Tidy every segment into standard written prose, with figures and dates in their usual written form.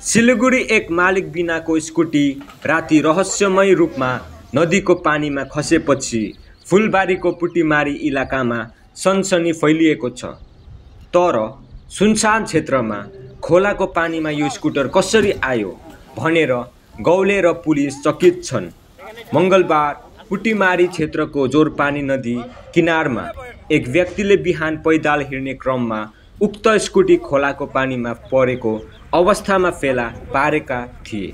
सिलगढी एक मालिक बिनाको स्कुटी राति रहस्यमय रूपमा नदीको पानीमा खसेपछि फुलबारीको पुटीमारी इलाकामा सनसनी फैलिएको छ। तर सुनसान क्षेत्रमा खोलाको पानीमा यो स्कुटर कसरी आयो भनेर गाउँले र पुलिस चकित छन्। मङ्गलबार पुटीमारी क्षेत्रको जोरपानी नदी किनारमा एक व्यक्तिले बिहान पैदल हिँड्ने क्रममा उक्त स्कुटी खोलाको पानीमा परेको अवस्थामा फेला पारेका थिए।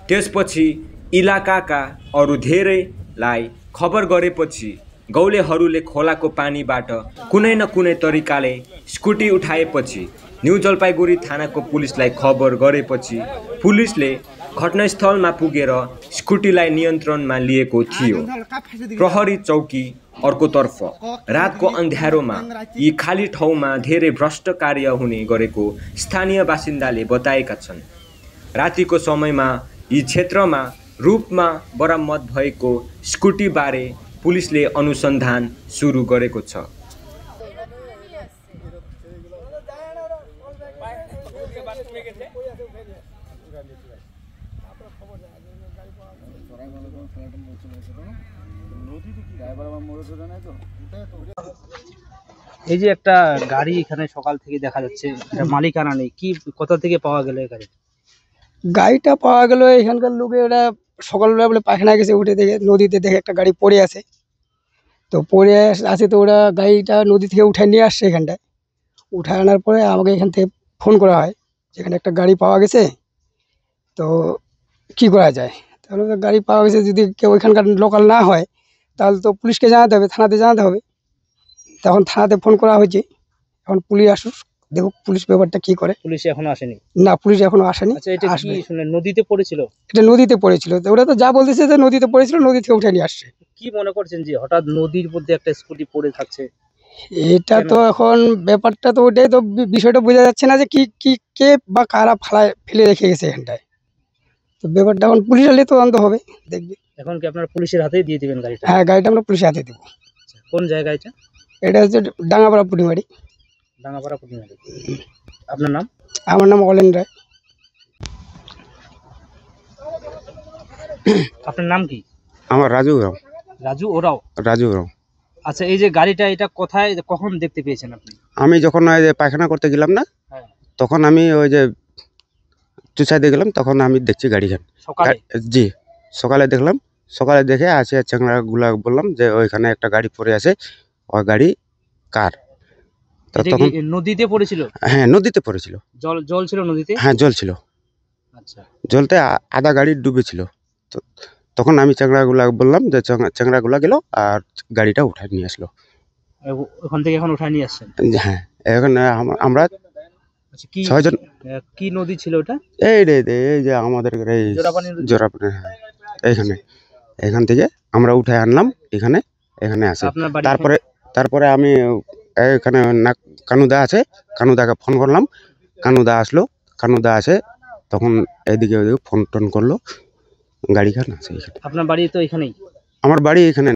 त्यसपछि इलाकाका अरू धेरैलाई खबर गरेपछि गाउँलेहरूले खोलाको पानीबाट कुनै न कुनै तरिकाले स्कुटी उठाएपछि न्यू जलपाइगुडी थानाको पुलिसलाई खबर गरेपछि पुलिसले घटनास्थलमा पुगेर स्कुटीलाई नियन्त्रणमा लिएको थियो। प्रहरी चौकी अर्कोतर्फ रातको अन्ध्यारोमा यी खाली ठाउँमा धेरै भ्रष्ट कार्य हुने गरेको स्थानीय बासिन्दाले बताएका छन्। रातिको समयमा यी क्षेत्रमा रूपमा बरामद भएको स्कुटीबारे पुलिसले अनुसन्धान सुरु गरेको छ। এই যে একটা গাড়ি এখানে সকাল থেকে দেখা যাচ্ছে, এটা মালিকানা নেই, কি কোথা থেকে পাওয়া গেল এই গাড়ি? গাড়িটা পাওয়া গেল এখানকার লোকে, ওরা সকালবেলা বলে পায়খানা গেছে, উঠে দেখে নদীতে দেখে একটা গাড়ি পড়ে আছে। তো পড়ে আছে তো ওরা গাড়িটা নদী থেকে উঠায় নিয়ে আসছে। এখানটায় উঠায় আনার পরে আমাকে এখান থেকে ফোন করা হয় যেখানে একটা গাড়ি পাওয়া গেছে, তো কি করা যায়। তাহলে গাড়ি পাওয়া গেছে, যদি কেউ এখানকার লোকাল না হয় তাহলে তো পুলিশকে জানাতে হবে, থানাতে জানাতে হবে। তখন থানাতে ফোন করা হয়েছে, এখন পুলিশ আসুক, দেখুক পুলিশ ব্যাপারটা কি করে। পুলিশ এখনো আসেনি? না, পুলিশ এখনো আসেনি। আচ্ছা, এটা কি শুনে নদীতে পড়েছিল? এটা নদীতে পড়েছিল, তো ওরা তো যা বলতেছে যে নদীতে পড়েছিল, নদী থেকে উঠে নিয়ে আসছে। কি মনে করছেন যে হঠাৎ নদীর মধ্যে একটা স্কুটি পড়ে থাকছে? এটা তো এখন ব্যাপারটা তো ওটাই তো, বিষয়টা বোঝা যাচ্ছে না যে কি কি কে বা কারা ফেলে রেখে গেছে এখানটায়। তো ব্যাপারটা এখন পুলিশ এলে তদন্ত হবে, দেখবে। এখন কি আপনারা পুলিশের হাতেই দিয়ে দিবেন গাড়িটা? হ্যাঁ, গাড়িটা আমরা পুলিশের হাতে দেবো। কোন জায়গায় এটা? এটা হচ্ছে ডাঙ্গাপাড়া পুটিমারি। ডাঙ্গাপাড়া পুটিমারি। আপনার নাম? আমার নাম অলেন রায়। আপনার নাম কি? আমার রাজু রাও। রাজু ওরাও? রাজু রাও। আচ্ছা, এই যে গাড়িটা, এটা কোথায় কখন দেখতে পেয়েছেন আপনি? আমি যখন ওই যে পায়খানা করতে গেলাম না, তখন আমি ওই যে চুষাইতে গেলাম, তখন আমি দেখছি গাড়িখান। সকালে? জি, সকালে দেখলাম। সকালে দেখে আসে চ্যাংড়াগুলা বললাম যে ওইখানে একটা গাড়ি পড়ে আছে, ওই গাড়ি কার। তখন নদীতে পড়েছিল? হ্যাঁ, নদীতে পড়েছিল। জল ছিল নদীতে? হ্যাঁ, জল ছিল। আচ্ছা, জলতে আধা গাড়ি ডুবেছিল। তো তখন আমি চ্যাংড়াগুলা বললাম যে চ্যাংড়াগুলা গেল আর গাড়িটা উঠায় নিয়ে আসলো। ওখান থেকে এখন উঠায় নিয়ে আসছেন? হ্যাঁ, এখানে আমরা 6 জন। কি নদী ছিল ওটা? এই যে আমাদের জোড়াপানি। হ্যাঁ, এখান থেকে আমরা উঠে আনলাম, এখানে আসে। তারপরে আমি এখানে কানুদা আছে, কানুদাকে ফোন করলাম, কানুদা আসলো। কানুদা আসে তখন এদিকে ফোন টোন করলো, গাড়িখান আছে এখানে। আপনার বাড়ি তো এখানেই? আমার বাড়ি এখানে।